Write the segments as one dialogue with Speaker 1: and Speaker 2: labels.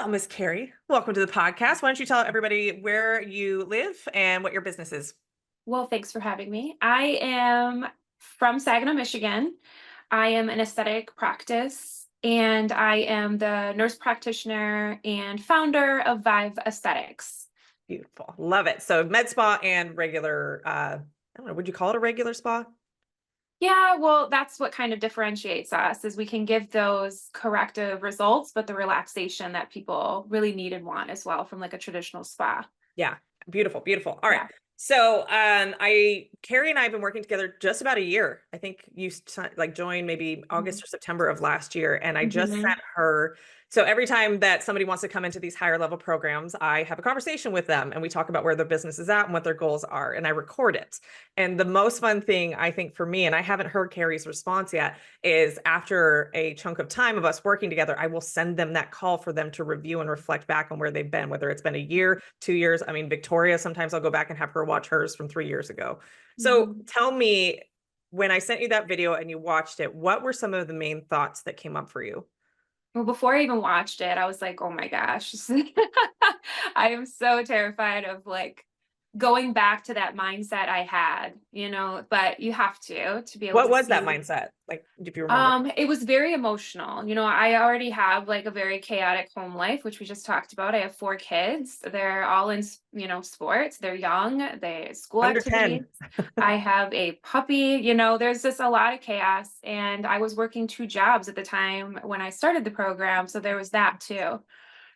Speaker 1: Well, Miss Kari, welcome to the podcast. Why don't you tell everybody where you live and what your business is?
Speaker 2: Well, thanks for having me. I am from Saginaw, Michigan. I am an aesthetic practice and I am the nurse practitioner and founder of Vive Aesthetics.
Speaker 1: Beautiful. Love it. So med spa and regular, I don't know, would you call it a regular spa?
Speaker 2: Yeah, well, that's what kind of differentiates us is we can give those corrective results, but the relaxation that people really need and want as well from like a traditional spa.
Speaker 1: Yeah. Beautiful. Beautiful. All right.
Speaker 2: Yeah.
Speaker 1: So, Kari and I have been working together just about a year. I think you joined maybe August or September of last year. And I just
Speaker 2: Mhm.
Speaker 1: sent her. So every time that somebody wants to come into these higher level programs, I have a conversation with them and we talk about where their business is at and what their goals are. And I record it. And the most fun thing I think for me, and I haven't heard Kari's response yet, is after a chunk of time of us working together, I will send them that call for them to review and reflect back on where they've been, whether it's been a year, 2 years. I mean, Victoria, sometimes I'll go back and have her watch hers from 3 years ago. So
Speaker 2: Mhm.
Speaker 1: tell me, when I sent you that video and you watched it, what were some of the main thoughts that came up for you?
Speaker 2: Well, before I even watched it, I was like, "Oh my gosh." I am so terrified of like going back to that mindset I had, but you have to be able
Speaker 1: What
Speaker 2: to
Speaker 1: was that
Speaker 2: see.
Speaker 1: mindset? Like, if you remember.
Speaker 2: It was very emotional. I already have like a very chaotic home life, which we just talked about. I have 4 kids. They're all in, sports. They're young. They school
Speaker 1: Under 10.
Speaker 2: activities. I have a puppy. There's just a lot of chaos. And I was working 2 jobs at the time when I started the program, so there was that too.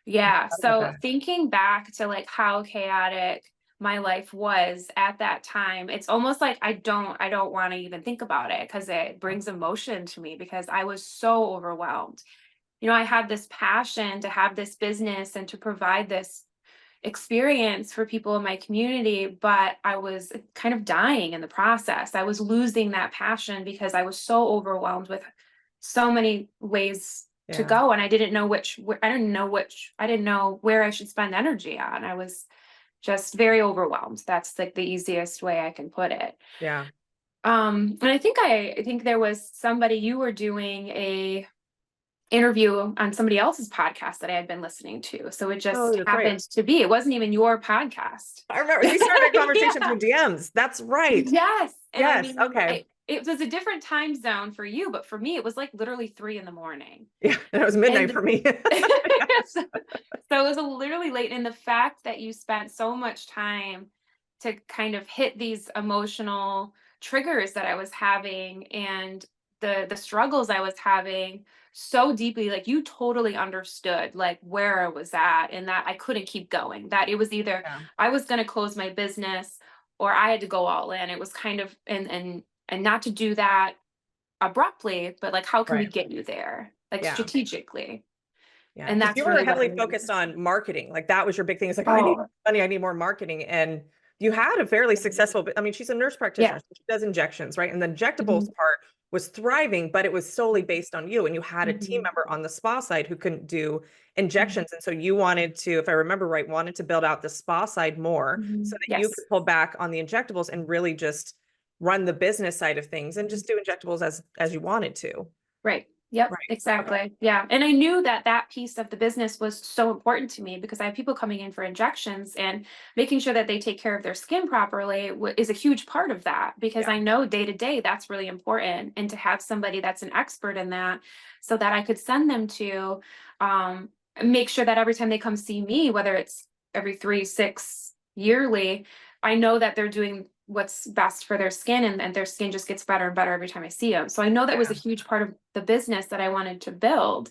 Speaker 2: Yeah. So
Speaker 1: Okay.
Speaker 2: thinking back to like how chaotic my life was at that time, it's almost like I don't want to even think about it because it brings emotion to me because I was so overwhelmed. I had this passion to have this business and to provide this experience for people in my community, but I was kind of dying in the process. I was losing that passion because I was so overwhelmed with so many ways to
Speaker 1: Yeah.
Speaker 2: go and I didn't know I didn't know where I should spend energy on. I was just very overwhelmed. That's like the easiest way I can put it.
Speaker 1: Yeah.
Speaker 2: And I think there was somebody, you were doing a interview on somebody else's podcast that I had been listening to. So it
Speaker 1: Oh,
Speaker 2: just
Speaker 1: that's right.
Speaker 2: happened to be. It wasn't even your podcast.
Speaker 1: I remember we started a conversation through DMs. That's right.
Speaker 2: Yes. And I
Speaker 1: Yes.
Speaker 2: mean,
Speaker 1: Okay.
Speaker 2: it was a different time zone for you, but for me, it was like literally 3 a.m.
Speaker 1: Yeah. And it was midnight
Speaker 2: And
Speaker 1: for me.
Speaker 2: so it was literally late. And the fact that you spent so much time to kind of hit these emotional triggers that I was having and the struggles I was having so deeply, like you totally understood like where I was at and that I couldn't keep going. That it was either
Speaker 1: Yeah.
Speaker 2: I was going to close my business or I had to go all in. It was kind of and not to do that abruptly, but like how can we
Speaker 1: Right.
Speaker 2: get you there? Like
Speaker 1: Yeah.
Speaker 2: strategically.
Speaker 1: Yeah.
Speaker 2: And
Speaker 1: Because you
Speaker 2: that's
Speaker 1: were
Speaker 2: really what I
Speaker 1: heavily
Speaker 2: needed.
Speaker 1: focused on marketing. Like that was your big thing. It's like, I need
Speaker 2: Oh,
Speaker 1: money. I need more marketing. And you had a fairly successful, I mean, she's a nurse
Speaker 2: yeah.
Speaker 1: practitioner. So she does injections, right? And the injectables
Speaker 2: Mhm,
Speaker 1: part was thriving, but it was solely based on you. And you had a team
Speaker 2: mhm,
Speaker 1: member on the spa side who couldn't do
Speaker 2: mhm,
Speaker 1: injections. And so you wanted to, if I remember right, wanted to build out the spa side more so that you could
Speaker 2: yes.
Speaker 1: pull back on the injectables and really just run the business side of things and
Speaker 2: Mhm.
Speaker 1: just do injectables as you wanted to.
Speaker 2: Right. Yep,
Speaker 1: Right. Okay.
Speaker 2: exactly. Yeah. And I knew that that piece of the business was so important to me because I have people coming in for injections and making sure that they take care of their skin properly is a huge part of that because
Speaker 1: Yeah.
Speaker 2: I know day to day that's really important. And to have somebody that's an expert in that so that I could send them to um, make sure that every time they come see me, whether it's every 3, 6, yearly, I know that they're doing what's best for their skin and their skin just gets better and better every time I see them. So I know that was a
Speaker 1: Yeah.
Speaker 2: huge part of the business that I wanted to build.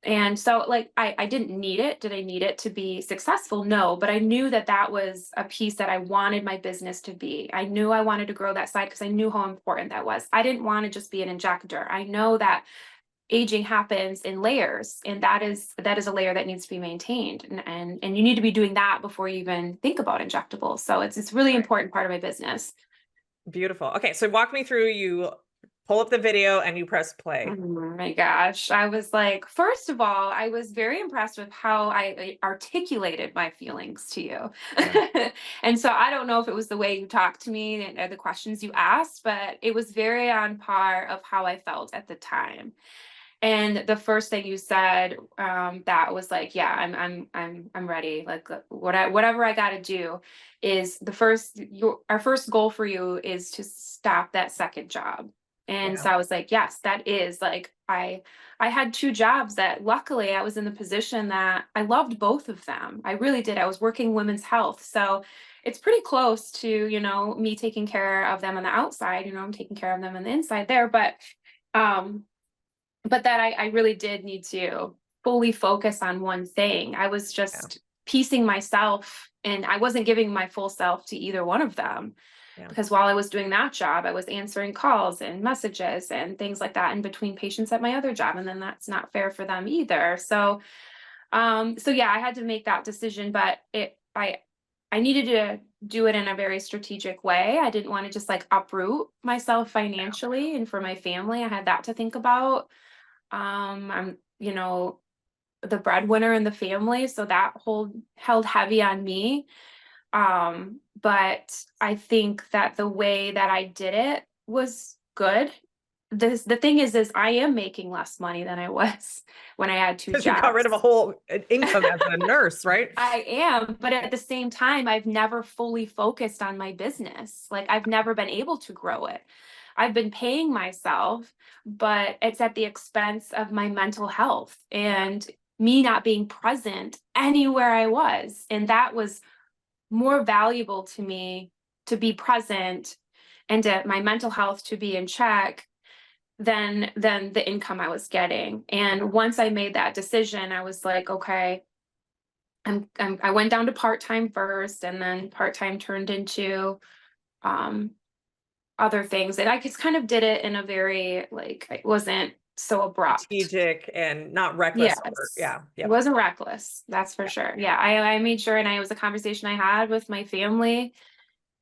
Speaker 2: And so like I didn't need it. Did I need it to be successful? No, but I knew that that was a piece that I wanted my business to be. I knew I wanted to grow that side because I knew how important that was. I didn't want to just be an injector. I know that aging happens in layers and that is a layer that needs to be maintained and you need to be doing that before you even think about injectables. So it's really
Speaker 1: Right.
Speaker 2: important part of my business.
Speaker 1: Beautiful. Okay, so walk me through. You pull up the video and you press
Speaker 2: Oh
Speaker 1: play.
Speaker 2: my gosh. I was like, first of all, I was very impressed with how I articulated my feelings to you.
Speaker 1: Yeah.
Speaker 2: And so I don't know if it was the way you talked to me or the questions you asked, but it was very on par of how I felt at the time. And the first thing you said, that was like, yeah, I'm ready. Like whatever I got to do is our first goal for you is to stop that second job. And
Speaker 1: Yeah.
Speaker 2: so I was like, yes, that is like, I had two jobs that luckily I was in the position that I loved both of them. I really did. I was working women's health. So it's pretty close to, me taking care of them on the outside, I'm taking care of them on the inside there. Um, but that I really did need to fully focus on one thing. I was
Speaker 1: Yeah.
Speaker 2: just piecing myself and I wasn't giving my full self to either one of them
Speaker 1: Yeah.
Speaker 2: because while I was doing that job, I was answering calls and messages and things like that in between patients at my other job. And then that's not fair for them either. So yeah, I had to make that decision, but I needed to do it in a very strategic way. I didn't want to just like uproot myself financially and for my family. I had that to think about. I'm, the breadwinner in the family, so that held heavy on me. But I think that the way that I did it was good. The thing is I am making less money than I was when I had two
Speaker 1: Because you got rid of a
Speaker 2: jobs.
Speaker 1: whole income as a nurse, right?
Speaker 2: I am, but at the same time, I've never fully focused on my business. Like I've never been able to grow it. I've been paying myself, but it's at the expense of my mental health and me not being present anywhere I was. And that was more valuable to me to be present and to my mental health to be in check than the income I was getting. And once I made that decision, I was like, okay, I went down to part-time first, and then part-time turned into um other things. And I just kind of did it in a very like it wasn't so abrupt.
Speaker 1: Strategic and not reckless or
Speaker 2: Yes.
Speaker 1: yeah.
Speaker 2: It
Speaker 1: Yep.
Speaker 2: wasn't reckless, that's for sure. Yeah, I made sure, and it was a conversation I had with my family.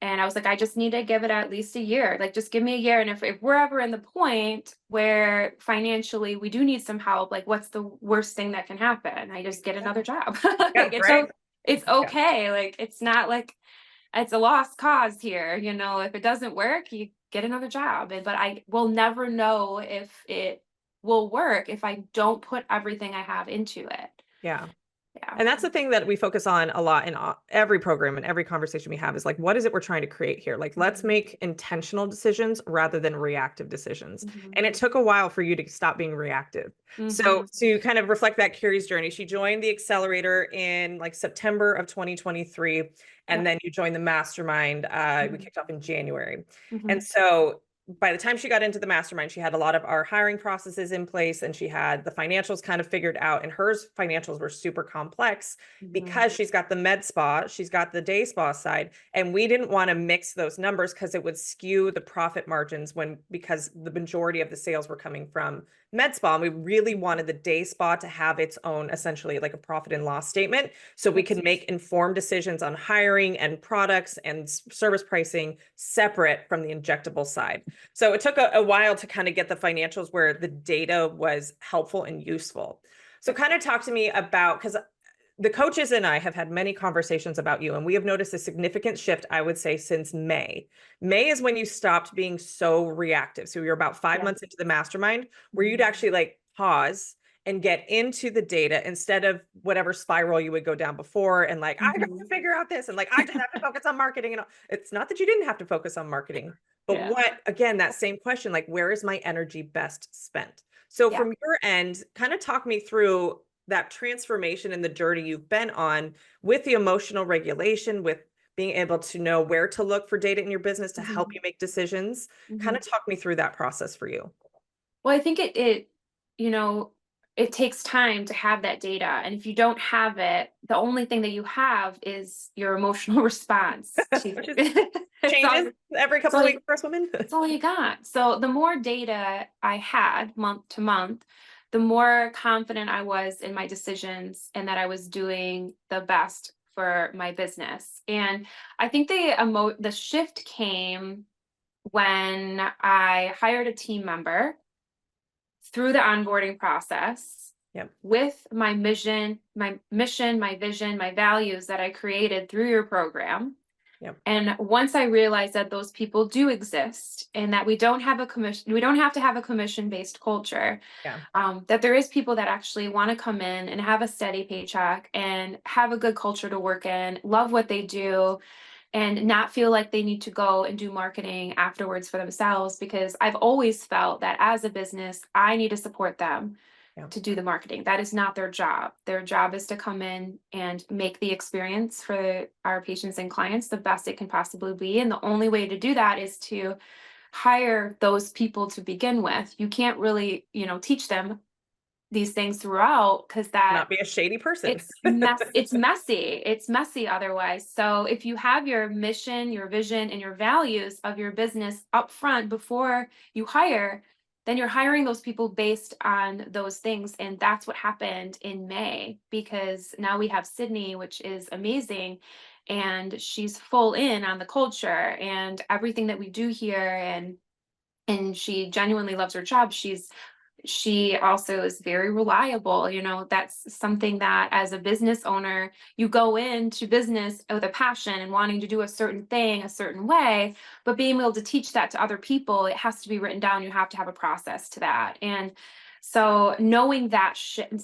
Speaker 2: And I was like, I just need to give it at least a year. Like, just give me a year. And if we're ever in the point where financially we do need some help, like, what's the worst thing that can happen? I just get another job.
Speaker 1: Yeah,
Speaker 2: Like,
Speaker 1: right.
Speaker 2: it's
Speaker 1: Yeah.
Speaker 2: okay. Like, it's not like it's a lost cause here. If it doesn't work, you get another job. But I will never know if it will work if I don't put everything I have into it.
Speaker 1: Yeah.
Speaker 2: Yeah.
Speaker 1: And that's the thing that we focus on a lot in every program and every conversation we have is like, what is it we're trying to create here? Like, let's make intentional decisions rather than reactive decisions.
Speaker 2: Mhm.
Speaker 1: And it took a while for you to stop being reactive. So
Speaker 2: Mhm.
Speaker 1: to kind of reflect that Kari's journey, she joined the accelerator in like September of 2023. And
Speaker 2: Yep.
Speaker 1: then you joined the mastermind. We
Speaker 2: Mhm.
Speaker 1: kicked off in January. And
Speaker 2: Mhm.
Speaker 1: so by the time she got into the mastermind, she had a lot of our hiring processes in place and she had the financials kind of figured out. And hers financials were super complex
Speaker 2: Mhm.
Speaker 1: because she's got the med spa, she's got the day spa side. And we didn't want to mix those numbers because it would skew the profit margins because the majority of the sales were coming from med spa. And we really wanted the day spa to have its own, essentially like a profit and loss statement. So we could make informed decisions on hiring and products and service pricing separate from the injectable side. So it took a while to kind of get the financials where the data was helpful and useful. So kind of talk to me about, because the coaches and I have had many conversations about you, and we have noticed a significant shift, I would say, since May. May is when you stopped being so reactive. So you're about 5 months into the mastermind where you'd actually like pause and get into the data instead of whatever spiral you would go down before and like, I got to figure out this and like, I just have to focus on marketing. And all. It's not that you didn't have to focus on marketing, but
Speaker 2: Yeah.
Speaker 1: what, again, that same question, like, where is my energy best spent? So
Speaker 2: Yeah.
Speaker 1: from your end, kind of talk me through that transformation and the journey you've been on with the emotional regulation, with being able to know where to look for data in your business to help
Speaker 2: Mhm.
Speaker 1: you make decisions. Kind
Speaker 2: Mhm.
Speaker 1: of talk me through that process for you.
Speaker 2: Well, I think you know, it takes time to have that data. And if you don't have it, the only thing that you have is your emotional response to
Speaker 1: Which is
Speaker 2: it.
Speaker 1: changes every
Speaker 2: It's
Speaker 1: couple
Speaker 2: all
Speaker 1: of
Speaker 2: you,
Speaker 1: weeks for us women.
Speaker 2: it's all you got. So the more data I had month to month, the more confident I was in my decisions and that I was doing the best for my business. And I think the shift came when I hired a team member through the onboarding process
Speaker 1: Yep.
Speaker 2: with my mission, my vision, my values that I created through your program.
Speaker 1: Yep.
Speaker 2: And once I realized that those people do exist and that we don't have a commission, we don't have to have a commission-based culture,
Speaker 1: Yeah.
Speaker 2: that there is people that actually want to come in and have a steady paycheck and have a good culture to work in, love what they do, and not feel like they need to go and do marketing afterwards for themselves. Because I've always felt that as a business, I need to support them
Speaker 1: Yeah.
Speaker 2: to do the marketing. That is not their job. Their job is to come in and make the experience for our patients and clients the best it can possibly be. And the only way to do that is to hire those people to begin with. You can't really, teach them these things throughout, because that
Speaker 1: Not be a shady person.
Speaker 2: it's messy otherwise. So if you have your mission, your vision, and your values of your business up front before you hire, then you're hiring those people based on those things. And that's what happened in May, because now we have Sydney, which is amazing, and she's full in on the culture and everything that we do here, and she genuinely loves her job. She also is very reliable. That's something that as a business owner, you go into business with a passion and wanting to do a certain thing a certain way, but being able to teach that to other people, it has to be written down. You have to have a process to that. And so knowing that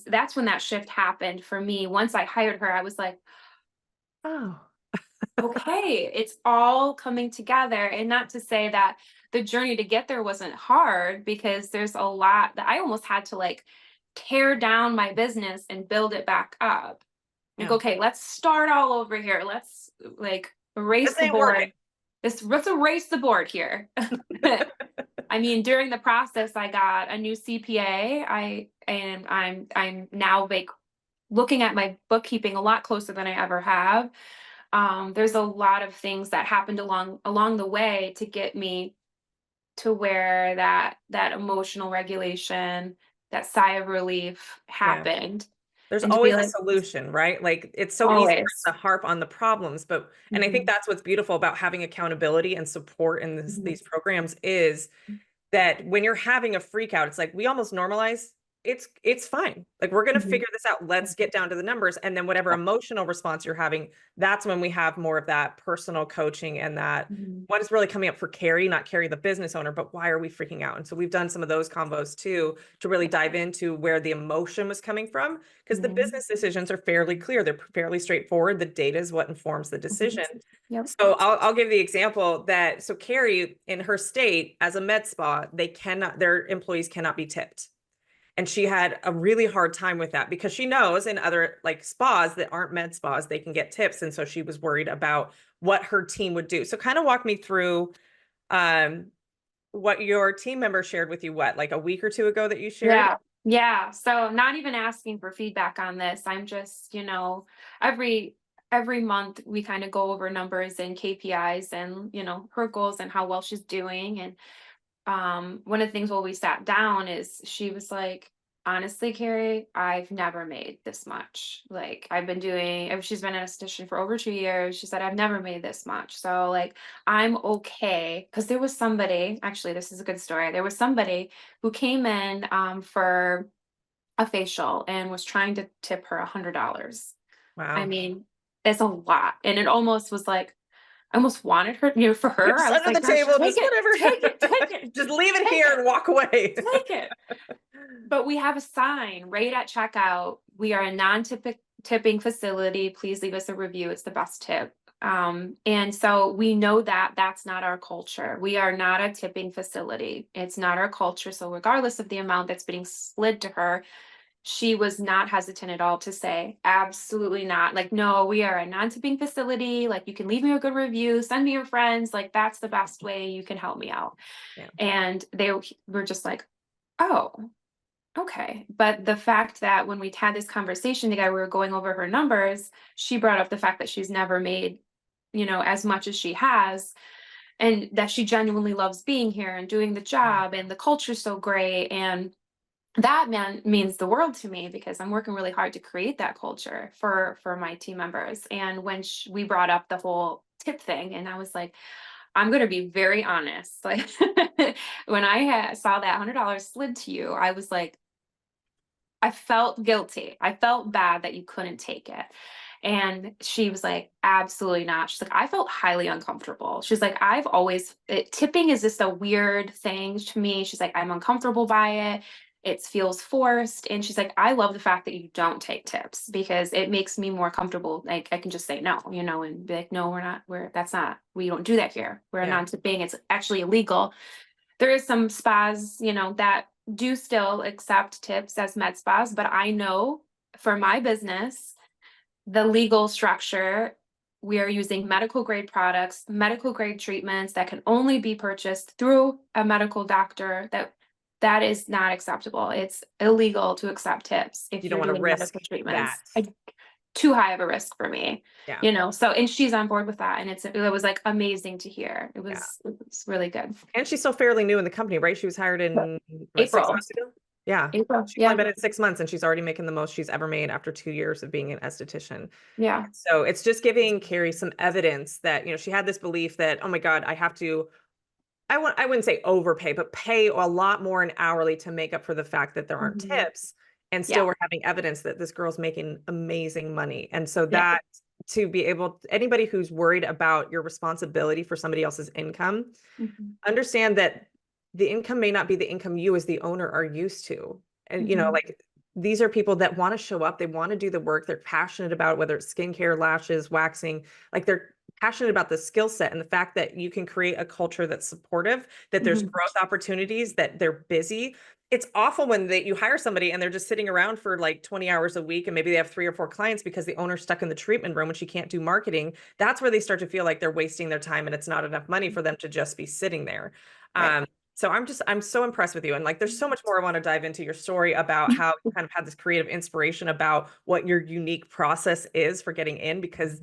Speaker 2: that's when that shift happened for me. Once I hired her, I was like,
Speaker 1: Oh,
Speaker 2: okay, it's all coming together. And not to say that the journey to get there wasn't hard, because there's a lot that I almost had to like tear down my business and build it back up. Like,
Speaker 1: yeah.
Speaker 2: okay, let's start all over here. Let's like erase
Speaker 1: This
Speaker 2: the
Speaker 1: ain't working.
Speaker 2: board. Let's erase the board here. I mean, during the process, I got a new CPA. I'm now like looking at my bookkeeping a lot closer than I ever have. There's a lot of things that happened along the way to get me to where that emotional regulation, that sigh of relief
Speaker 1: Yeah.
Speaker 2: happened,
Speaker 1: There's
Speaker 2: and to be
Speaker 1: always a
Speaker 2: like,
Speaker 1: solution, right? Like it's so easy for us
Speaker 2: always.
Speaker 1: to harp on the problems, but and I think
Speaker 2: Mhm,
Speaker 1: that's what's beautiful about having accountability and support in
Speaker 2: mhm,
Speaker 1: these programs is that when you're having a freak out, it's like we almost normalize it's fine. Like we're going to
Speaker 2: mhm,
Speaker 1: figure this out. Let's get down to the numbers. And then whatever emotional response you're having, that's when we have more of that personal coaching and that
Speaker 2: mhm,
Speaker 1: what is really coming up for Kari, not Kari, the business owner, but why are we freaking out? And so we've done some of those combos too, to really dive into where the emotion was coming from. Because the
Speaker 2: mhm,
Speaker 1: business decisions are fairly clear. They're fairly straightforward. The data is what informs the
Speaker 2: mhm.
Speaker 1: decision.
Speaker 2: Yep.
Speaker 1: So I'll give the example that so Kari in her state as a med spa, their employees cannot be tipped. And she had a really hard time with that because she knows in other like spas that aren't med spas, they can get tips. And so she was worried about what her team would do. So kind of walk me through um what your team member shared with you, what, like a week or two ago that you shared?
Speaker 2: Yeah. Yeah. So I'm not even asking for feedback on this. I'm just, every every month we kind of go over numbers and KPIs and, her goals and how well she's doing. And one of the things while we sat down is she was like, honestly, Carrie, I've never made this much. Like she's been an esthetician for over 2 years. She said, I've never made this much. So like, I'm okay. Cause there was somebody, actually, this is a good story. There was somebody who came in for a facial and was trying to tip her $100. I
Speaker 1: Wow.
Speaker 2: mean, it's a lot. And it almost was like, I almost wanted her, for her. I
Speaker 1: Just
Speaker 2: was
Speaker 1: under the
Speaker 2: like, gosh,
Speaker 1: table,
Speaker 2: take
Speaker 1: just
Speaker 2: it, take it,
Speaker 1: whatever.
Speaker 2: take it,
Speaker 1: Just leave it
Speaker 2: take
Speaker 1: here
Speaker 2: it,
Speaker 1: and walk away.
Speaker 2: take it. But we have a sign right at checkout. We are a non-tipping facility. Please leave us a review. It's the best tip. And so we know that that's not our culture. We are not a tipping facility. It's not our culture. So regardless of the amount that's being slid to her, she was not hesitant at all to say, absolutely not. Like, no, we are a non-tipping facility. Like, you can leave me a good review, send me your friends. Like, that's the best way you can help me out.
Speaker 1: Yeah.
Speaker 2: And they were just like, oh, okay. But the fact that when we had this conversation together, we were going over her numbers, she brought up the fact that she's never made, as much as she has, and that she genuinely loves being here and doing the job, and the culture's so great. And that means the world to me, because I'm working really hard to create that culture for my team members. And when we brought up the whole tip thing, and I was like, I'm going to be very honest. Like, when I saw that $100 slid to you, I was like, I felt guilty. I felt bad that you couldn't take it. And she was like, absolutely not. She's like, I felt highly uncomfortable. She's like, tipping is just a weird thing to me. She's like, I'm uncomfortable by it. It feels forced. And she's like, I love the fact that you don't take tips because it makes me more comfortable. Like I can just say no, and be like, no, we don't do that here. We're
Speaker 1: Yeah.
Speaker 2: non-tipping. It's actually illegal. There is some spas, that do still accept tips as med spas, but I know for my business, the legal structure, we are using medical grade products, medical grade treatments that can only be purchased through a medical doctor. That is not acceptable. It's illegal to accept tips if
Speaker 1: You don't
Speaker 2: you're
Speaker 1: want to
Speaker 2: doing
Speaker 1: risk
Speaker 2: medical
Speaker 1: that.
Speaker 2: treatments. Too high of a risk for me,
Speaker 1: Yeah.
Speaker 2: so, and she's on board with that. And it was like amazing to hear. It was really good.
Speaker 1: And she's still fairly new in the company, right? She was hired in what, 6
Speaker 2: April.
Speaker 1: months ago? Yeah.
Speaker 2: April.
Speaker 1: She's
Speaker 2: Yeah.
Speaker 1: only been in 6 months and she's already making the most she's ever made after 2 years of being an esthetician.
Speaker 2: Yeah.
Speaker 1: So it's just giving Kari some evidence that, she had this belief that, oh my God, I have to, I wouldn't say overpay, but pay a lot more in hourly to make up for the fact that there aren't
Speaker 2: Mhm.
Speaker 1: tips. And still we're having evidence that this girl's making amazing money. And so
Speaker 2: Yeah.
Speaker 1: that to be able, anybody who's worried about your responsibility for somebody else's income,
Speaker 2: Mhm.
Speaker 1: understand that the income may not be the income you as the owner are used to. And,
Speaker 2: Mhm.
Speaker 1: like these are people that want to show up, they want to do the work, they're passionate about whether it's skincare, lashes, waxing, like they're passionate about the skill set and the fact that you can create a culture that's supportive, that there's
Speaker 2: Mhm.
Speaker 1: growth opportunities, that they're busy. It's awful when you hire somebody and they're just sitting around for like 20 hours a week and maybe they have 3 or 4 clients because the owner's stuck in the treatment room and she can't do marketing. That's where they start to feel like they're wasting their time and it's not enough money for them to just be sitting there.
Speaker 2: Right.
Speaker 1: So I'm so impressed with you. And like, there's so much more I want to dive into your story about how you kind of had this creative inspiration about what your unique process is for getting in, because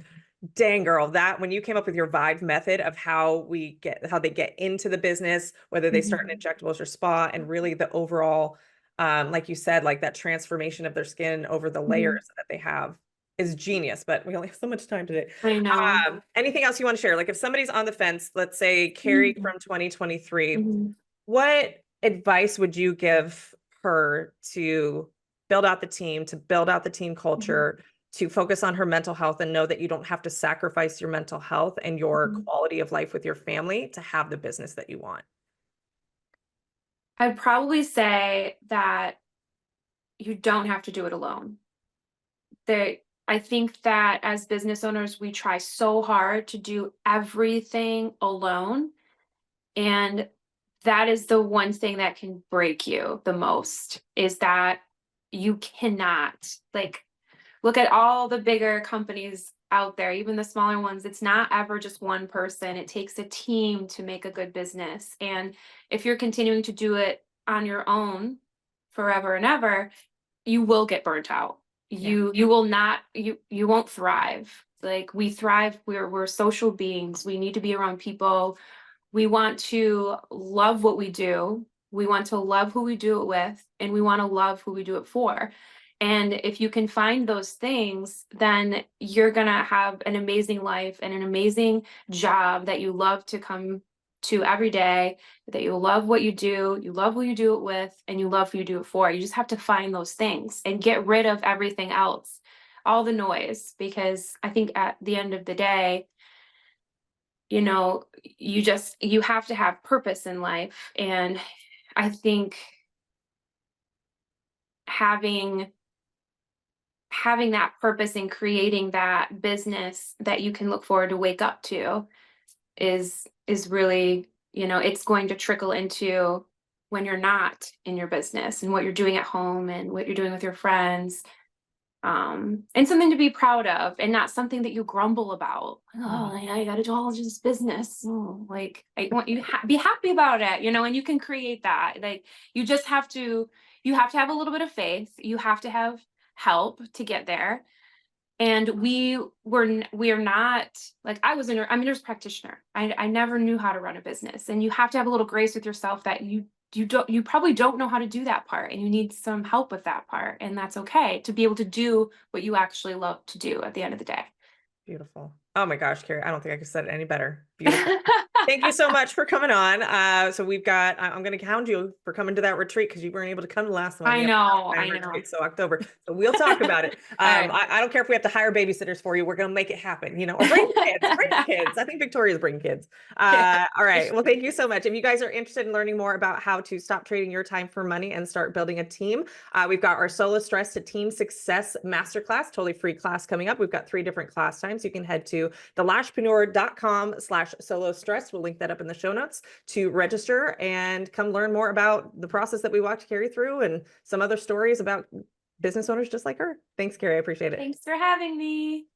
Speaker 1: dang girl, that when you came up with your Vive method of how they get into the business, whether they start in injectables or spa, and really the overall, like you said, like that transformation of their skin over the layers that they have is genius, but we only have so much time today.
Speaker 2: I know.
Speaker 1: Anything else you want to share? Like if somebody's on the fence, let's say Kari from 2023,
Speaker 2: Mhm.
Speaker 1: what advice would you give her to build out the team, to build out the team culture, to focus on her mental health and know that you don't have to sacrifice your mental health and your quality of life with your family to have the business that you want?
Speaker 2: I'd probably say that you don't have to do it alone. I think that as business owners, we try so hard to do everything alone. And that is the one thing that can break you the most, is that you cannot, like, look at all the bigger companies out there, even the smaller ones. It's not ever just one person. It takes a team to make a good business. And if you're continuing to do it on your own forever and ever, you will get burnt out. You will not, you won't thrive. Like, we thrive, we're social beings. We need to be around people. We want to love what we do. We want to love who we do it with, and we want to love who we do it for. And if you can find those things, then you're going to have an amazing life and an amazing job that you love to come to every day, that you love what you love who you do it with, and you love who you do it for. You just have to find those things and get rid of everything else, all the noise, because I think at the end of the day, you have to have purpose in life. And I think having that purpose and creating that business that you can look forward to wake up to is really, it's going to trickle into when you're not in your business and what you're doing at home and what you're doing with your friends. And something to be proud of, and not something that you grumble about. Oh, I got to do all this business. Oh, like, I want you to be happy about it, and you can create that. Like, you just have to, have a little bit of faith. You have to have help to get there. And we are not, like, I'm a nurse practitioner. I never knew how to run a business, and you have to have a little grace with yourself that you probably don't know how to do that part, and you need some help with that part, and that's okay, to be able to do what you actually love to do at the end of the day.
Speaker 1: Beautiful. Oh my gosh, Kari, I don't think I could have said it any better. Beautiful. Thank you so much for coming on. So we've got, I'm going to hound you for coming to that retreat because you weren't able to come to the last one.
Speaker 2: I
Speaker 1: We have
Speaker 2: know,
Speaker 1: a
Speaker 2: I know.
Speaker 1: retreat, so October. So we'll talk about it.
Speaker 2: right.
Speaker 1: I don't care if we have to hire babysitters for you. We're going to make it happen, you know, or bring kids, bring kids. I think Victoria's bring kids. All right. Well, thank you so much. If you guys are interested in learning more about how to stop trading your time for money and start building a team, we've got our Solo Stress to Team Success Masterclass, totally free class coming up. We've got 3 different class times. You can head to thelashpreneur.com/solo stress. We'll link that up in the show notes to register and come learn more about the process that we watched Kari through and some other stories about business owners just like her. Thanks, Kari. I appreciate it.
Speaker 2: Thanks for having me.